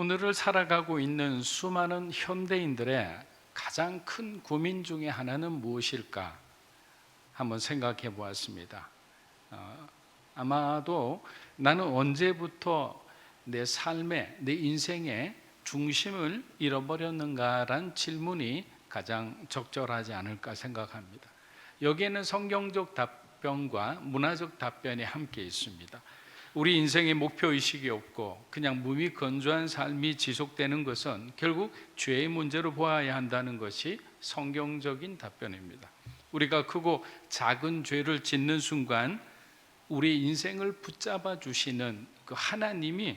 오늘을 살아가고 있는 수많은 현대인들의 가장 큰 고민 중에 하나는 무엇일까 한번 생각해 보았습니다. 아마도 나는 언제부터 내 삶의, 내 인생의 중심을 잃어버렸는가라는 질문이 가장 적절하지 않을까 생각합니다. 여기에는 성경적 답변과 문화적 답변이 함께 있습니다. 우리 인생의 목표의식이 없고 그냥 무미건조한 삶이 지속되는 것은 결국 죄의 문제로 보아야 한다는 것이 성경적인 답변입니다. 우리가 크고 작은 죄를 짓는 순간 우리 인생을 붙잡아 주시는 그 하나님이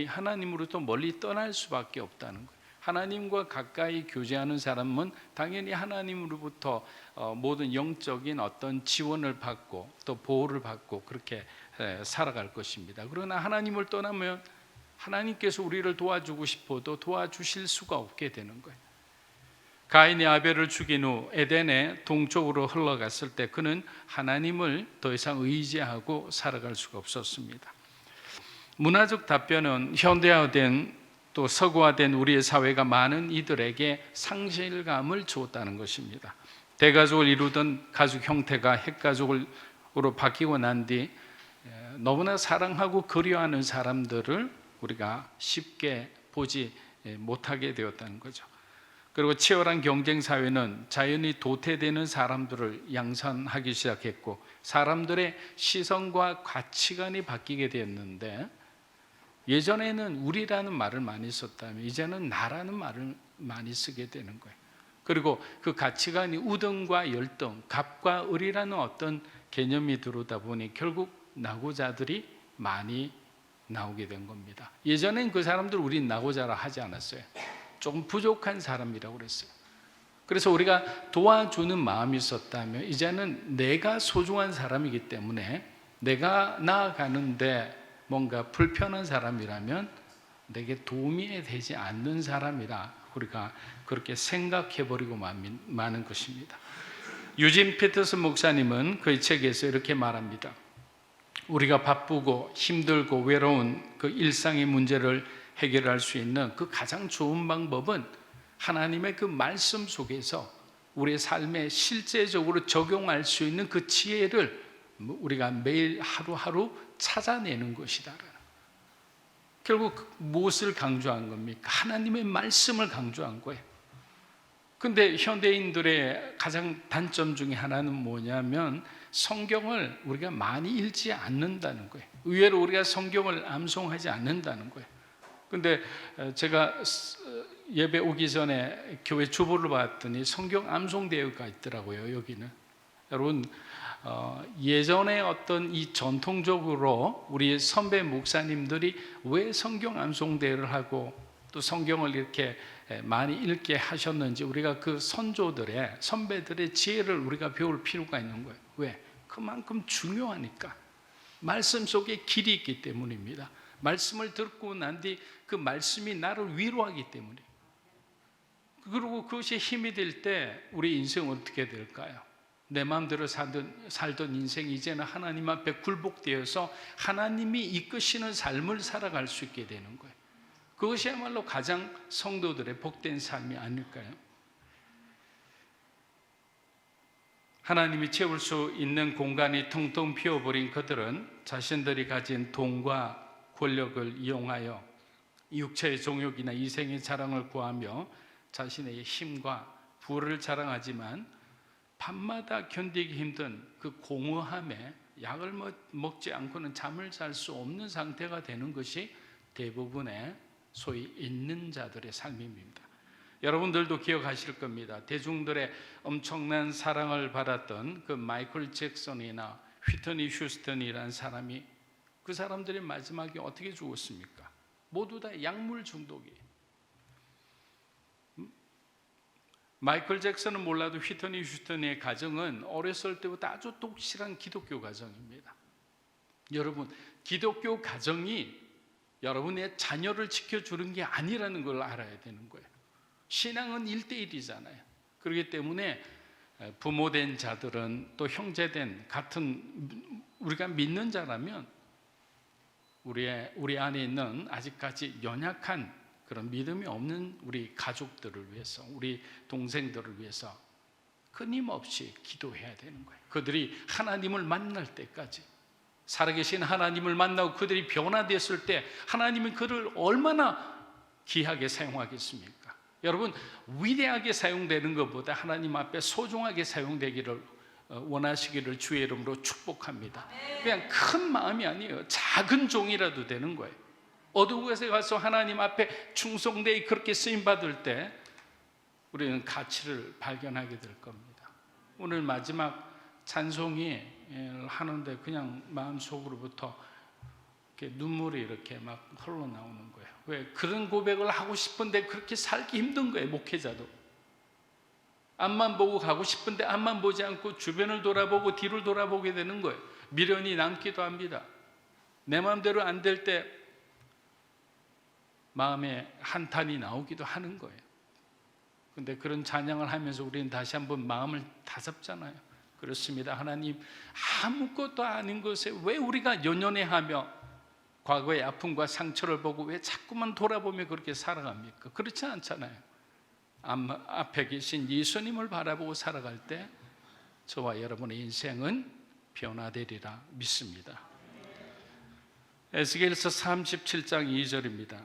하나님으로부터 멀리 떠날 수밖에 없다는 거예요. 하나님과 가까이 교제하는 사람은 당연히 하나님으로부터 모든 영적인 어떤 지원을 받고 또 보호를 받고 그렇게 살아갈 것입니다. 그러나 하나님을 떠나면 하나님께서 우리를 도와주고 싶어도 도와주실 수가 없게 되는 거예요. 가인이 아벨을 죽인 후 에덴의 동쪽으로 흘러갔을 때 그는 하나님을 더 이상 의지하고 살아갈 수가 없었습니다. 문화적 답변은 현대화된 또 서구화된 우리의 사회가 많은 이들에게 상실감을 주었다는 것입니다. 대가족을 이루던 가족 형태가 핵가족으로 바뀌고 난 뒤 너무나 사랑하고 그리워하는 사람들을 우리가 쉽게 보지 못하게 되었다는 거죠. 그리고 치열한 경쟁 사회는 자연히 도태되는 사람들을 양산하기 시작했고 사람들의 시선과 가치관이 바뀌게 되었는데 예전에는 우리라는 말을 많이 썼다면 이제는 나라는 말을 많이 쓰게 되는 거예요. 그리고 그 가치관이 우등과 열등, 갑과 을이라는 어떤 개념이 들어오다 보니 결국 낙오자들이 많이 나오게 된 겁니다. 예전엔 그 사람들 우린 낙오자라 하지 않았어요. 조금 부족한 사람이라고 그랬어요. 그래서 우리가 도와주는 마음이 있었다면 이제는 내가 소중한 사람이기 때문에 내가 나아가는데 뭔가 불편한 사람이라면 내게 도움이 되지 않는 사람이라 우리가 그렇게 생각해버리고 마는 것입니다. 유진 피터슨 목사님은 그의 책에서 이렇게 말합니다. 우리가 바쁘고 힘들고 외로운 그 일상의 문제를 해결할 수 있는 그 가장 좋은 방법은 하나님의 그 말씀 속에서 우리의 삶에 실제적으로 적용할 수 있는 그 지혜를 우리가 매일 하루하루 찾아내는 것이다. 결국 무엇을 강조한 겁니까? 하나님의 말씀을 강조한 거예요. 근데 현대인들의 가장 단점 중에 하나는 뭐냐면 성경을 우리가 많이 읽지 않는다는 거예요. 의외로 우리가 성경을 암송하지 않는다는 거예요. 근데 제가 예배 오기 전에 교회 주보를 봤더니 성경 암송대회가 있더라고요. 여기는 여러분 예전에 어떤 이 전통적으로 우리 선배 목사님들이 왜 성경 암송대회를 하고 또 성경을 이렇게 많이 읽게 하셨는지 우리가 그 선조들의 선배들의 지혜를 우리가 배울 필요가 있는 거예요. 왜? 그만큼 중요하니까. 말씀 속에 길이 있기 때문입니다. 말씀을 듣고 난 뒤 그 말씀이 나를 위로하기 때문에. 그리고 그것이 힘이 될 때 우리 인생은 어떻게 될까요? 내 마음대로 살던 인생이 이제는 하나님 앞에 굴복되어서 하나님이 이끄시는 삶을 살아갈 수 있게 되는 거예요. 그것이야말로 가장 성도들의 복된 삶이 아닐까요? 하나님이 채울 수 있는 공간이 텅텅 비어버린 그들은 자신들이 가진 돈과 권력을 이용하여 육체의 종욕이나 이생의 자랑을 구하며 자신의 힘과 부를 자랑하지만 밤마다 견디기 힘든 그 공허함에 약을 먹지 않고는 잠을 잘 수 없는 상태가 되는 것이 대부분의 소위 있는 자들의 삶입니다. 여러분들도 기억하실 겁니다. 대중들의 엄청난 사랑을 받았던 그 마이클 잭슨이나 휘트니 휴스턴이라는 사람이 그 사람들의 마지막에 어떻게 죽었습니까? 모두 다 약물 중독이에요. 마이클 잭슨은 몰라도 휘트니 휴스턴의 가정은 어렸을 때부터 아주 독실한 기독교 가정입니다. 여러분, 기독교 가정이 여러분의 자녀를 지켜주는 게 아니라는 걸 알아야 되는 거예요. 신앙은 1:1이잖아요. 그렇기 때문에 부모된 자들은 또 형제된 같은 우리가 믿는 자라면 우리 안에 있는 아직까지 연약한 그런 믿음이 없는 우리 가족들을 위해서, 우리 동생들을 위해서 끊임없이 기도해야 되는 거예요. 그들이 하나님을 만날 때까지, 살아계신 하나님을 만나고 그들이 변화됐을 때 하나님은 그를 얼마나 귀하게 사용하겠습니까? 여러분, 위대하게 사용되는 것보다 하나님 앞에 소중하게 사용되기를 원하시기를 주의 이름으로 축복합니다. 그냥 큰 마음이 아니에요. 작은 종이라도 되는 거예요. 어두운 곳에 가서 하나님 앞에 충성되이 그렇게 쓰임받을 때 우리는 가치를 발견하게 될 겁니다. 오늘 마지막 찬송이 하는데 그냥 마음속으로부터 이렇게 눈물이 이렇게 막 흘러나오는 거예요. 왜? 그런 고백을 하고 싶은데 그렇게 살기 힘든 거예요. 목회자도 앞만 보고 가고 싶은데 앞만 보지 않고 주변을 돌아보고 뒤를 돌아보게 되는 거예요. 미련이 남기도 합니다. 내 마음대로 안 될 때 마음에 한탄이 나오기도 하는 거예요. 근데 그런 찬양을 하면서 우리는 다시 한번 마음을 다잡잖아요. 그렇습니다. 하나님, 아무것도 아닌 것에 왜 우리가 연연해하며 과거의 아픔과 상처를 보고 왜 자꾸만 돌아보며 그렇게 살아갑니까? 그렇지 않잖아요. 앞에 계신 예수님을 바라보고 살아갈 때 저와 여러분의 인생은 변화되리라 믿습니다. 에스겔서 37장 2절입니다.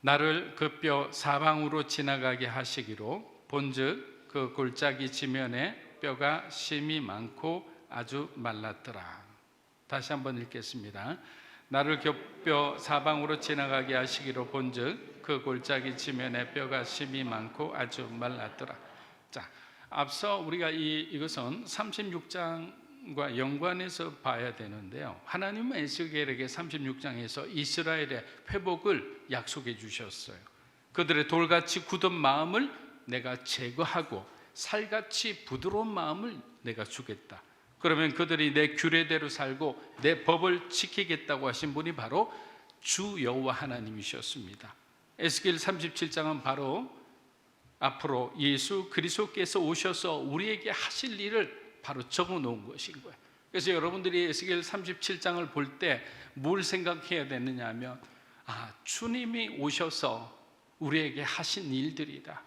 나를 그 뼈 사방으로 지나가게 하시기로 본즉 그 골짜기 지면에 뼈가 심이 많고 아주 말랐더라. 다시 한번 읽겠습니다. 나를 그 뼈 사방으로 지나가게 하시기로 본즉 그 골짜기 지면에 뼈가 심이 많고 아주 말랐더라. 자, 앞서 우리가 이것은 36장과 연관해서 봐야 되는데요. 하나님은 에스겔에게 36장에서 이스라엘의 회복을 약속해 주셨어요. 그들의 돌같이 굳은 마음을 내가 제거하고 살같이 부드러운 마음을 내가 주겠다. 그러면 그들이 내 규례대로 살고 내 법을 지키겠다고 하신 분이 바로 주 여호와 하나님이셨습니다. 에스겔 37장은 바로 앞으로 예수 그리스도께서 오셔서 우리에게 하실 일을 바로 적어 놓은 것인 거예요. 그래서 여러분들이 에스겔 37장을 볼 때 뭘 생각해야 되느냐 하면 주님이 오셔서 우리에게 하신 일들이다.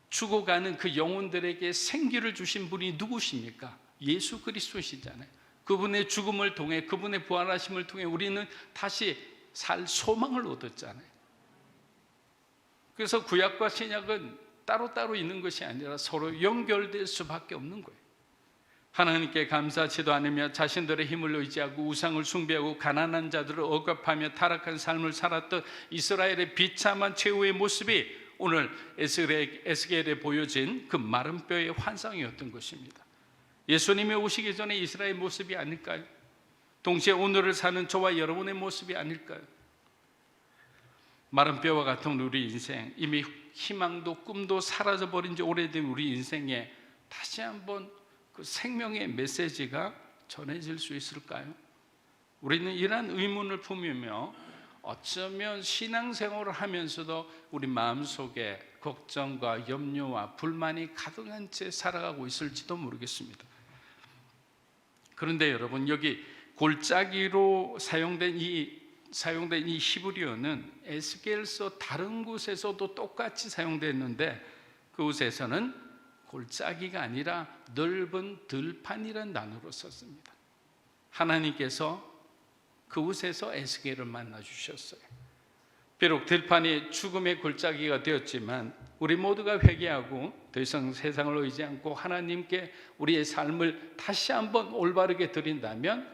죽어가는 그 영혼들에게 생기를 주신 분이 누구십니까? 예수 그리스도시잖아요. 그분의 죽음을 통해, 그분의 부활하심을 통해 우리는 다시 살 소망을 얻었잖아요. 그래서 구약과 신약은 따로따로 있는 것이 아니라 서로 연결될 수밖에 없는 거예요. 하나님께 감사하지도 않으며 자신들의 힘을 의지하고 우상을 숭배하고 가난한 자들을 억압하며 타락한 삶을 살았던 이스라엘의 비참한 최후의 모습이 오늘 에스겔에 보여진 그 마른 뼈의 환상이었던 것입니다. 예수님이 오시기 전에 이스라엘 모습이 아닐까요? 동시에 오늘을 사는 저와 여러분의 모습이 아닐까요? 마른 뼈와 같은 우리 인생, 이미 희망도 꿈도 사라져버린 지 오래된 우리 인생에 다시 한번 그 생명의 메시지가 전해질 수 있을까요? 우리는 이러한 의문을 품으며 어쩌면 신앙생활을 하면서도 우리 마음속에 걱정과 염려와 불만이 가득한 채 살아가고 있을지도 모르겠습니다. 그런데 여러분, 여기 골짜기로 사용된 이 히브리어는 에스겔서 다른 곳에서도 똑같이 사용됐는데 그곳에서는 골짜기가 아니라 넓은 들판이라는 단어로 썼습니다. 하나님께서 그곳에서 에스겔을 만나 주셨어요. 비록 들판이 죽음의 골짜기가 되었지만 우리 모두가 회개하고 더 이상 세상을 의지 않고 하나님께 우리의 삶을 다시 한번 올바르게 드린다면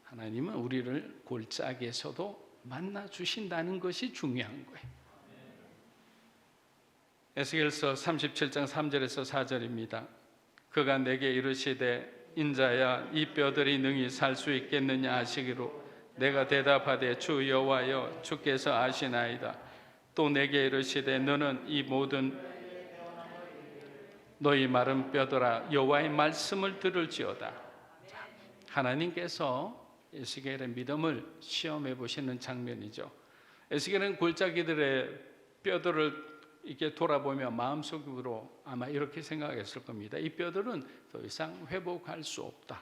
하나님은 우리를 골짜기에서도 만나 주신다는 것이 중요한 거예요. 에스겔서 37장 3절에서 4절입니다. 그가 내게 이르시되 인자야 이 뼈들이 능히 살 수 있겠느냐 하시기로 내가 대답하되 주 여호와여 주께서 아시나이다. 또 내게 이르시되 너는 이 모든 너희 마른 뼈들아 여호와의 말씀을 들을지어다. 하나님께서 에스겔의 믿음을 시험해 보시는 장면이죠. 에스겔은 골짜기들의 뼈들을 이렇게 돌아보며 마음속으로 아마 이렇게 생각했을 겁니다. 이 뼈들은 더 이상 회복할 수 없다.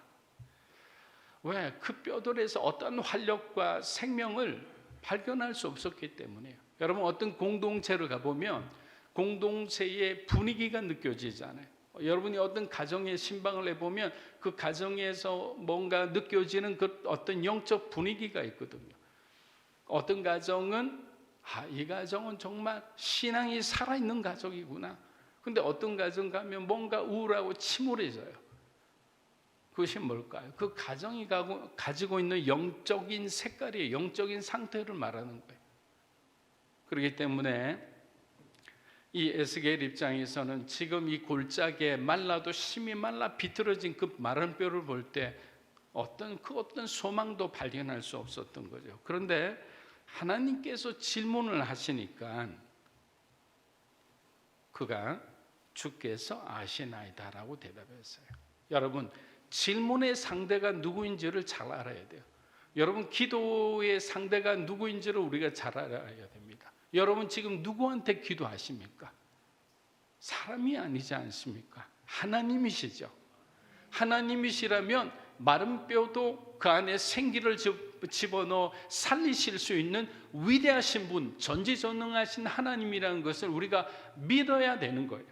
왜? 그 뼈들에서 어떤 활력과 생명을 발견할 수 없었기 때문이에요. 여러분, 어떤 공동체를 가보면 공동체의 분위기가 느껴지잖아요. 여러분이 어떤 가정의 신방을 해보면 그 가정에서 뭔가 느껴지는 그 어떤 영적 분위기가 있거든요. 어떤 가정은 이 가정은 정말 신앙이 살아있는 가족이구나. 근데 어떤 가정 가면 뭔가 우울하고 침울해져요. 그것이 뭘까요? 그 가정이 가지고 있는 영적인 색깔이에요. 영적인 상태를 말하는 거예요. 그렇기 때문에 이 에스겔 입장에서는 지금 이 골짜기에 말라도 심히 말라 비틀어진 그 마른 뼈를 볼 때 어떤 소망도 발견할 수 없었던 거죠. 그런데 하나님께서 질문을 하시니까 그가 주께서 아시나이다라고 대답했어요. 여러분, 질문의 상대가 누구인지를 잘 알아야 돼요. 여러분, 기도의 상대가 누구인지를 우리가 잘 알아야 됩니다. 여러분, 지금 누구한테 기도하십니까? 사람이 아니지 않습니까? 하나님이시죠. 하나님이시라면 마른 뼈도 그 안에 생기를 집어넣어 살리실 수 있는 위대하신 분, 전지전능하신 하나님이라는 것을 우리가 믿어야 되는 거예요.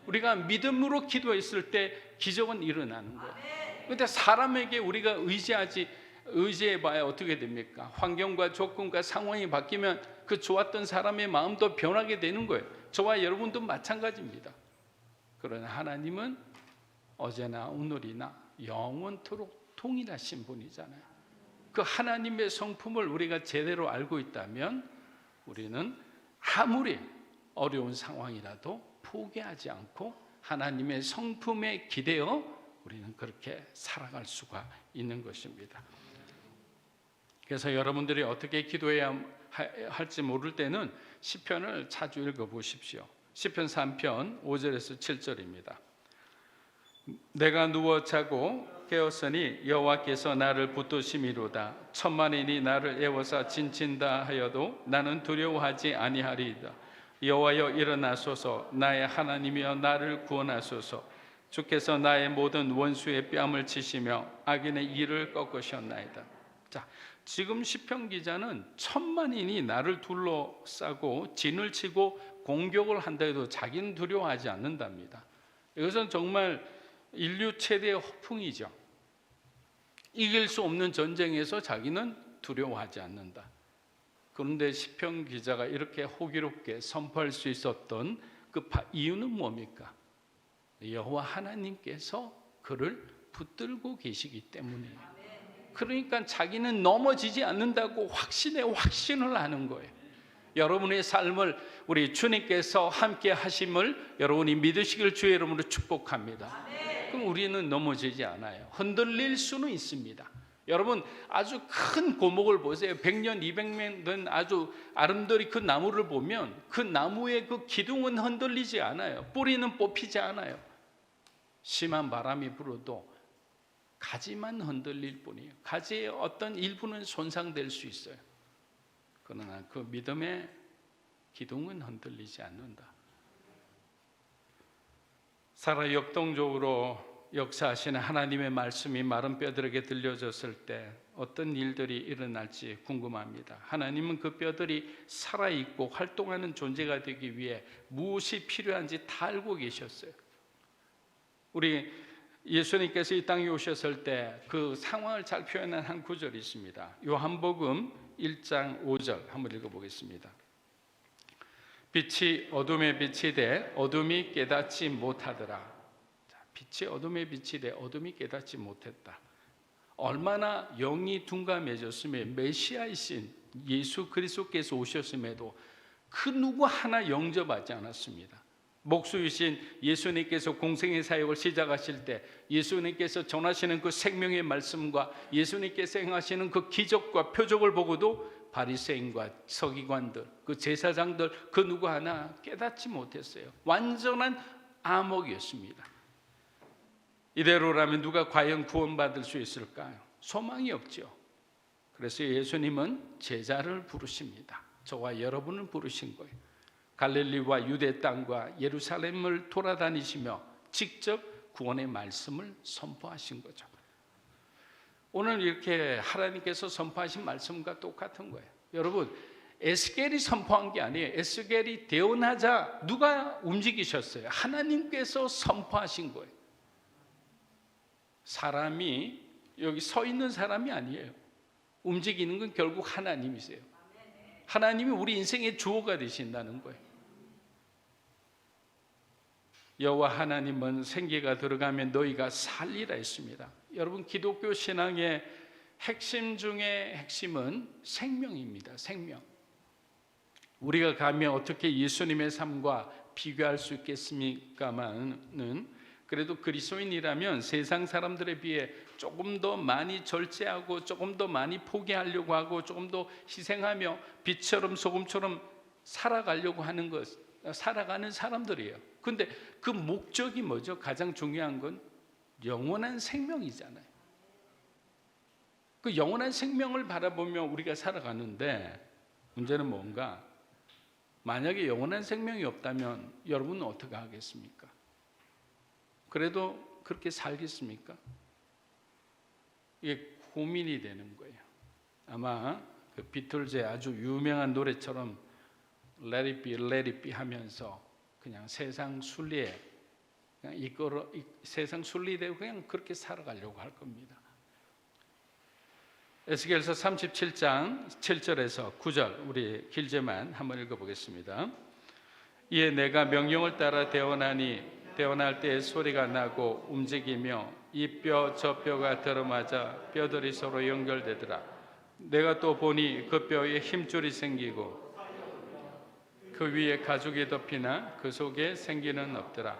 우리가 믿음으로 기도했을 때 기적은 일어나는 거예요. 그런데 사람에게 우리가 의지해봐야 어떻게 됩니까? 환경과 조건과 상황이 바뀌면 그 좋았던 사람의 마음도 변하게 되는 거예요. 저와 여러분도 마찬가지입니다. 그러나 하나님은 어제나 오늘이나 영원토록 동일하신 분이잖아요. 그 하나님의 성품을 우리가 제대로 알고 있다면 우리는 아무리 어려운 상황이라도 포기하지 않고 하나님의 성품에 기대어 우리는 그렇게 살아갈 수가 있는 것입니다. 그래서 여러분들이 어떻게 기도해야 할지 모를 때는 시편을 자주 읽어보십시오. 시편 3편 5절에서 7절입니다. 내가 누워 자고 깨었으니 여호와께서 나를 붙드심이로다. 천만인이 나를 애워싸 진친다 하여도 나는 두려워하지 아니하리이다. 여호와여 일어나소서. 나의 하나님이여 나를 구원하소서. 주께서 나의 모든 원수의 뺨을 치시며 악인의 이를 꺾으셨나이다. 자, 지금 시편 기자는 천만인이 나를 둘러싸고 진을 치고 공격을 한다 해도 자기는 두려워하지 않는답니다. 이것은 정말 인류 최대의 허풍이죠. 이길 수 없는 전쟁에서 자기는 두려워하지 않는다. 그런데 시편 기자가 이렇게 호기롭게 선포할 수 있었던 그 이유는 뭡니까? 여호와 하나님께서 그를 붙들고 계시기 때문이에요. 그러니까 자기는 넘어지지 않는다고 확신을 하는 거예요. 여러분의 삶을 우리 주님께서 함께 하심을 여러분이 믿으시길 주의 이름으로 축복합니다. 그럼 우리는 넘어지지 않아요. 흔들릴 수는 있습니다. 여러분, 아주 큰 고목을 보세요. 100년, 200년 된 아주 아름드리 그 나무를 보면 그 나무의 그 기둥은 흔들리지 않아요. 뿌리는 뽑히지 않아요. 심한 바람이 불어도 가지만 흔들릴 뿐이에요. 가지의 어떤 일부는 손상될 수 있어요. 그러나 그 믿음의 기둥은 흔들리지 않는다. 살아 역동적으로 역사하시는 하나님의 말씀이 마른 뼈들에게 들려졌을 때 어떤 일들이 일어날지 궁금합니다. 하나님은 그 뼈들이 살아있고 활동하는 존재가 되기 위해 무엇이 필요한지 다 알고 계셨어요. 우리 예수님께서 이 땅에 오셨을 때 그 상황을 잘 표현한 한 구절이 있습니다. 요한복음 1장 5절 한번 읽어보겠습니다. 빛이 어둠에 빛이 돼 어둠이 깨닫지 못하더라. 빛이 어둠에 빛이 돼 어둠이 깨닫지 못했다. 얼마나 영이 둔감해졌으면 메시아이신 예수 그리스도께서 오셨음에도 그 누구 하나 영접하지 않았습니다. 목수이신 예수님께서 공생의 사역을 시작하실 때 예수님께서 전하시는 그 생명의 말씀과 예수님께서 행하시는 그 기적과 표적을 보고도 바리새인과 서기관들, 그 제사장들 그 누구 하나 깨닫지 못했어요. 완전한 암흑이었습니다. 이대로라면 누가 과연 구원받을 수 있을까요? 소망이 없죠. 그래서 예수님은 제자를 부르십니다. 저와 여러분을 부르신 거예요. 갈릴리와 유대 땅과 예루살렘을 돌아다니시며 직접 구원의 말씀을 선포하신 거죠. 오늘 이렇게 하나님께서 선포하신 말씀과 똑같은 거예요. 여러분, 에스겔이 선포한 게 아니에요. 에스겔이 대언하자 누가 움직이셨어요? 하나님께서 선포하신 거예요. 사람이, 여기 서 있는 사람이 아니에요. 움직이는 건 결국 하나님이세요. 하나님이 우리 인생의 주어가 되신다는 거예요. 여호와 하나님은 생기가 들어가면 너희가 살리라 했습니다. 여러분, 기독교 신앙의 핵심 중에 핵심은 생명입니다. 생명. 우리가 가면 어떻게 예수님의 삶과 비교할 수 있겠습니까마는, 그래도 그리스도인이라면 세상 사람들에 비해 조금 더 많이 절제하고 조금 더 많이 포기하려고 하고 조금 더 희생하며 빛처럼 소금처럼 살아가려고 하는 것, 살아가는 사람들이에요. 근데 그 목적이 뭐죠? 가장 중요한 건 영원한 생명이잖아요. 그 영원한 생명을 바라보며 우리가 살아가는데, 문제는 뭔가? 만약에 영원한 생명이 없다면 여러분은 어떻게 하겠습니까? 그래도 그렇게 살겠습니까? 이게 고민이 되는 거예요. 아마 그 비틀즈의 아주 유명한 노래처럼 Let it be, let it be 하면서 그냥 세상 순리에 그냥 세상 순리대로 그냥 그렇게 살아가려고 할 겁니다. 에스겔서 37장 7절에서 9절, 우리 길제만 한번 읽어보겠습니다. 이에 내가 명령을 따라 대언하니 대언할 때에 소리가 나고 움직이며 이 뼈 저 뼈가 들어맞아 뼈들이 서로 연결되더라. 내가 또 보니 그 뼈에 힘줄이 생기고 그 위에 가죽이 덮이나 그 속에 생기는 없더라.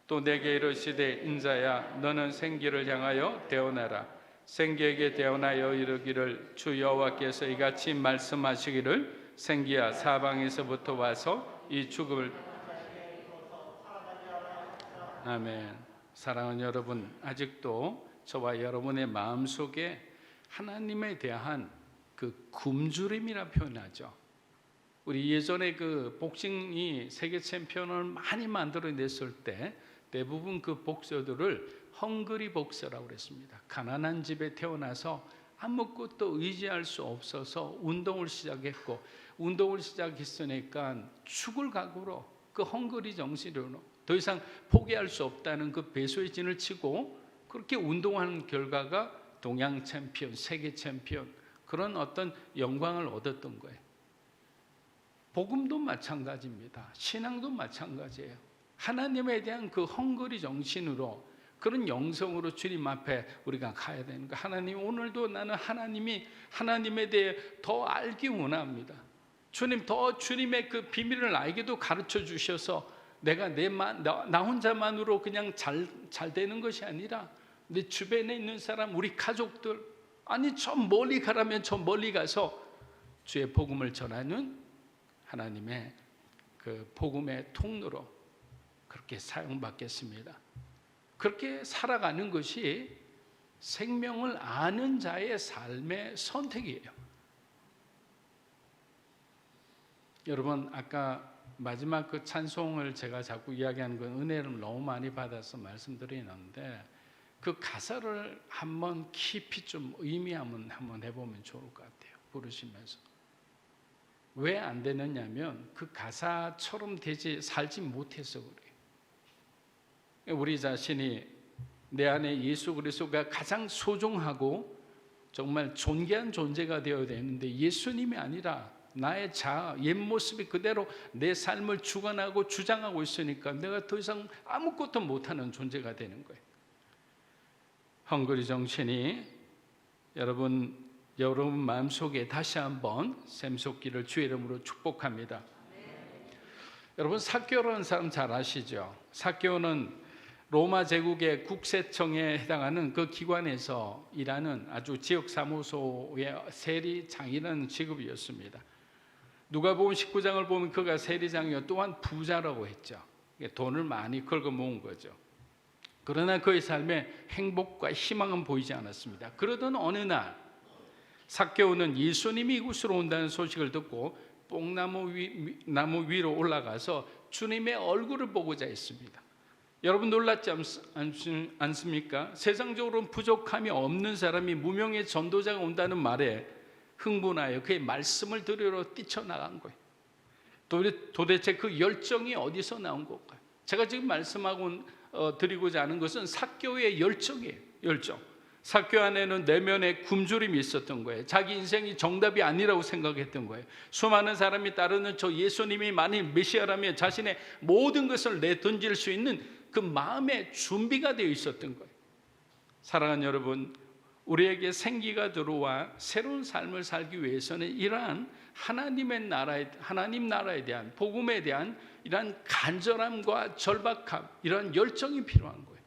또 내게 이르시되 인자야, 너는 생기를 향하여 대언하라. 생기에게 대언하여 이르기를 주 여호와께서 이같이 말씀하시기를 생기야, 사방에서부터 와서 이 죽음을. 아멘. 사랑하는 여러분, 아직도 저와 여러분의 마음속에 하나님에 대한 그 굶주림이라 표현하죠. 우리 예전에 그 복싱이 세계 챔피언을 많이 만들어냈을 때 대부분 그 복서들을 헝그리 복서라고 그랬습니다. 가난한 집에 태어나서 아무것도 의지할 수 없어서 운동을 시작했고, 운동을 시작했으니까 죽을 각오로 그 헝그리 정신으로 더 이상 포기할 수 없다는 그 배수의 진을 치고 그렇게 운동하는 결과가 동양 챔피언, 세계 챔피언, 그런 어떤 영광을 얻었던 거예요. 복음도 마찬가지입니다. 신앙도 마찬가지예요. 하나님에 대한 그 헝그리 정신으로, 그런 영성으로 주님 앞에 우리가 가야 되는 거. 하나님, 오늘도 나는 하나님에 대해 더 알기 원합니다. 주님, 더 주님의 그 비밀을 알게도 가르쳐 주셔서 내가 나 혼자만으로 그냥 잘 되는 것이 아니라 내 주변에 있는 사람, 우리 가족들, 아니 저 멀리 가라면 저 멀리 가서 주의 복음을 전하는 하나님의 그 복음의 통로로 그렇게 사용받겠습니다. 그렇게 살아가는 것이 생명을 아는 자의 삶의 선택이에요. 여러분, 아까 마지막 그 찬송을 제가 자꾸 이야기하는 건 은혜를 너무 많이 받아서 말씀드리는데, 그 가사를 한번 깊이 좀 의미하면 한번 해보면 좋을 것 같아요. 부르시면서. 왜 안 되느냐면 그 가사처럼 살지 못해서 그래요. 우리 자신이 내 안에 예수 그리스도가 가장 소중하고 정말 존귀한 존재가 되어야 되는데, 예수님이 아니라 나의 자아, 옛 모습이 그대로 내 삶을 주관하고 주장하고 있으니까 내가 더 이상 아무것도 못하는 존재가 되는 거예요. 헝그리 정신이 여러분 마음속에 다시 한번 샘솟기를 주의 이름으로 축복합니다. 여러분, 삭개오라는 사람 잘 아시죠? 삭개오는 로마 제국의 국세청에 해당하는 그 기관에서 일하는 아주 지역사무소의 세리장이라는 직업이었습니다. 누가복음 19장을 보면 그가 세리장이요 또한 부자라고 했죠. 돈을 많이 긁어 모은 거죠. 그러나 그의 삶에 행복과 희망은 보이지 않았습니다. 그러던 어느 날 삭개오는 예수님이 이곳으로 온다는 소식을 듣고 뽕나무 나무 위로 올라가서 주님의 얼굴을 보고자 했습니다. 여러분 놀랍지 않습니까? 세상적으로 부족함이 없는 사람이 무명의 전도자가 온다는 말에 흥분하여 그의 말씀을 들으러 뛰쳐나간 거예요. 도대체 그 열정이 어디서 나온 걸까요? 제가 지금 말씀하고 드리고자 하는 것은 삭개오의 열정이에요. 열정. 삭개오 안에는 내면의 굶주림이 있었던 거예요. 자기 인생이 정답이 아니라고 생각했던 거예요. 수많은 사람이 따르는 저 예수님이 만일 메시아라면 자신의 모든 것을 내던질 수 있는 그 마음의 준비가 되어 있었던 거예요. 사랑하는 여러분, 우리에게 생기가 들어와 새로운 삶을 살기 위해서는 이러한 하나님 나라에 대한, 복음에 대한 이러한 간절함과 절박함, 이러한 열정이 필요한 거예요.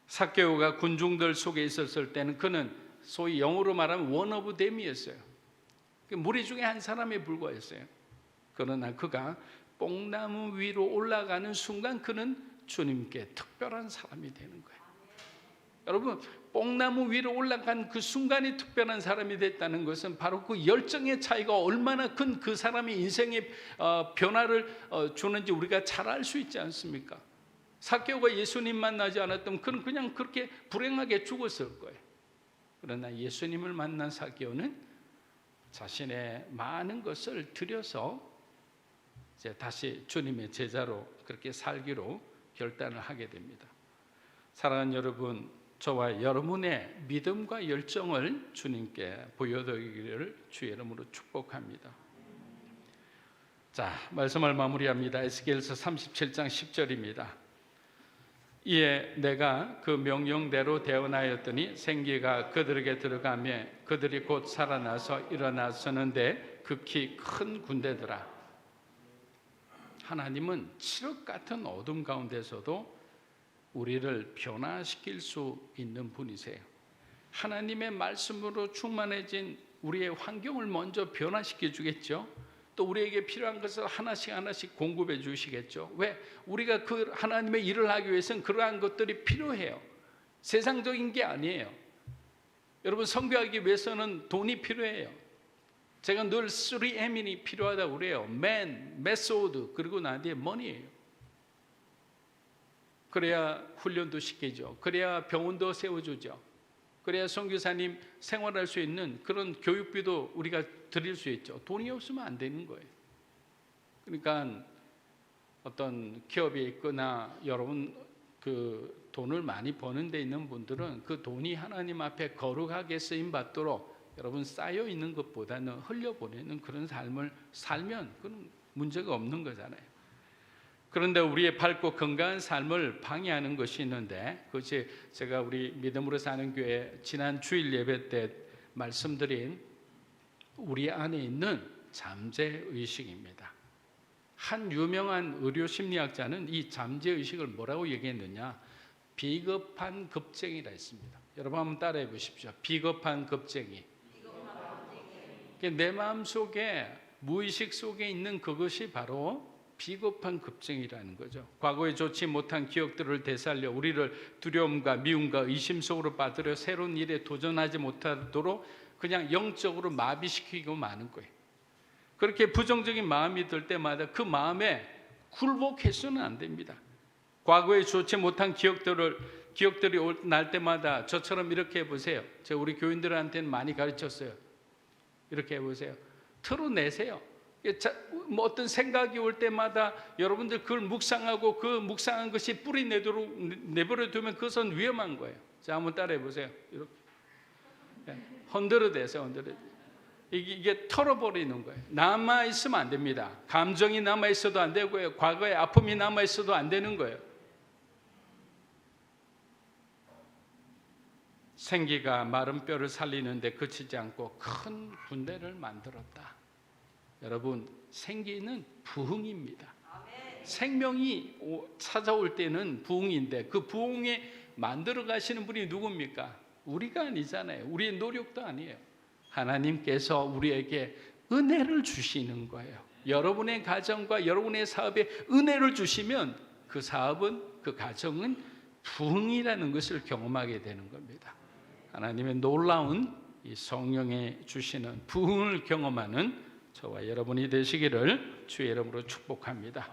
삭개오가 군중들 속에 있었을 때는 그는 소위 영어로 말하면 one of them이었어요. 무리 중에 한 사람에 불과했어요. 그러나 그가 뽕나무 위로 올라가는 순간 그는 주님께 특별한 사람이 되는 거예요. 여러분, 뽕나무 위로 올라간 그 순간이 특별한 사람이 됐다는 것은 바로 그 열정의 차이가 얼마나 큰 그 사람의 인생의 변화를 주는지 우리가 잘 알 수 있지 않습니까? 삭개오가 예수님 만나지 않았다면 그는 그냥 그렇게 불행하게 죽었을 거예요. 그러나 예수님을 만난 삭개오는 자신의 많은 것을 들여서 이제 다시 주님의 제자로 그렇게 살기로 결단을 하게 됩니다. 사랑하는 여러분, 저와 여러분의 믿음과 열정을 주님께 보여드리기를 주의 이름으로 축복합니다. 자, 말씀을 마무리합니다. 에스겔서 37장 10절입니다. 이에 내가 그 명령대로 대언하였더니 생기가 그들에게 들어가며 그들이 곧 살아나서 일어나서는데 극히 큰 군대더라. 하나님은 칠흑 같은 어둠 가운데서도 우리를 변화시킬 수 있는 분이세요. 하나님의 말씀으로 충만해진 우리의 환경을 먼저 변화시켜 주겠죠. 또 우리에게 필요한 것을 하나씩 공급해 주시겠죠. 왜? 우리가 그 하나님의 일을 하기 위해서는 그러한 것들이 필요해요. 세상적인 게 아니에요. 여러분, 선교하기 위해서는 돈이 필요해요. 제가 늘 3M이 필요하다고 그래요. Man, Method, 그리고 난 뒤에 Money예요. 그래야 훈련도 시키죠. 그래야 병원도 세워주죠. 그래야 선교사님 생활할 수 있는 그런 교육비도 우리가 드릴 수 있죠. 돈이 없으면 안 되는 거예요. 그러니까 어떤 기업에 있거나 여러분 그 돈을 많이 버는 데 있는 분들은 그 돈이 하나님 앞에 거룩하게 쓰임 받도록 여러분 쌓여 있는 것보다는 흘려보내는 그런 삶을 살면 그건 문제가 없는 거잖아요. 그런데 우리의 밝고 건강한 삶을 방해하는 것이 있는데, 그것이 제가 우리 믿음으로 사는 교회 지난 주일 예배 때 말씀드린 우리 안에 있는 잠재의식입니다. 한 유명한 의료심리학자는 이 잠재의식을 뭐라고 얘기했느냐, 비겁한 겁쟁이라 했습니다. 여러분 한번 따라해 보십시오. 비겁한 겁쟁이. 내 마음속에, 무의식 속에 있는 그것이 바로 비겁한 겁쟁이라는 거죠. 과거에 좋지 못한 기억들을 되살려 우리를 두려움과 미움과 의심 속으로 빠뜨려 새로운 일에 도전하지 못하도록 그냥 영적으로 마비시키고 마는 거예요. 그렇게 부정적인 마음이 들 때마다 그 마음에 굴복해서는 안 됩니다. 과거에 좋지 못한 기억들이 날 때마다 저처럼 이렇게 해보세요. 제가 우리 교인들한테는 많이 가르쳤어요. 이렇게 해보세요. 털어내세요. 뭐 어떤 생각이 올 때마다 여러분들 그걸 묵상하고 그 묵상한 것이 뿌리 내버려 두면 그것은 위험한 거예요. 자, 한번 따라해 보세요. 이렇게 흔들어대세요. 이게 털어버리는 거예요. 남아 있으면 안 됩니다. 감정이 남아 있어도 안 되고요. 과거의 아픔이 남아 있어도 안 되는 거예요. 생기가 마른 뼈를 살리는데 그치지 않고 큰 군대를 만들었다. 여러분, 생기는 부흥입니다. 생명이 찾아올 때는 부흥인데 그 부흥에 만들어 가시는 분이 누굽니까? 우리가 아니잖아요. 우리의 노력도 아니에요. 하나님께서 우리에게 은혜를 주시는 거예요. 여러분의 가정과 여러분의 사업에 은혜를 주시면 그 사업은, 그 가정은 부흥이라는 것을 경험하게 되는 겁니다. 하나님의 놀라운 이 성령에 주시는 부흥을 경험하는 저와 여러분이 되시기를 주의 이름으로 축복합니다.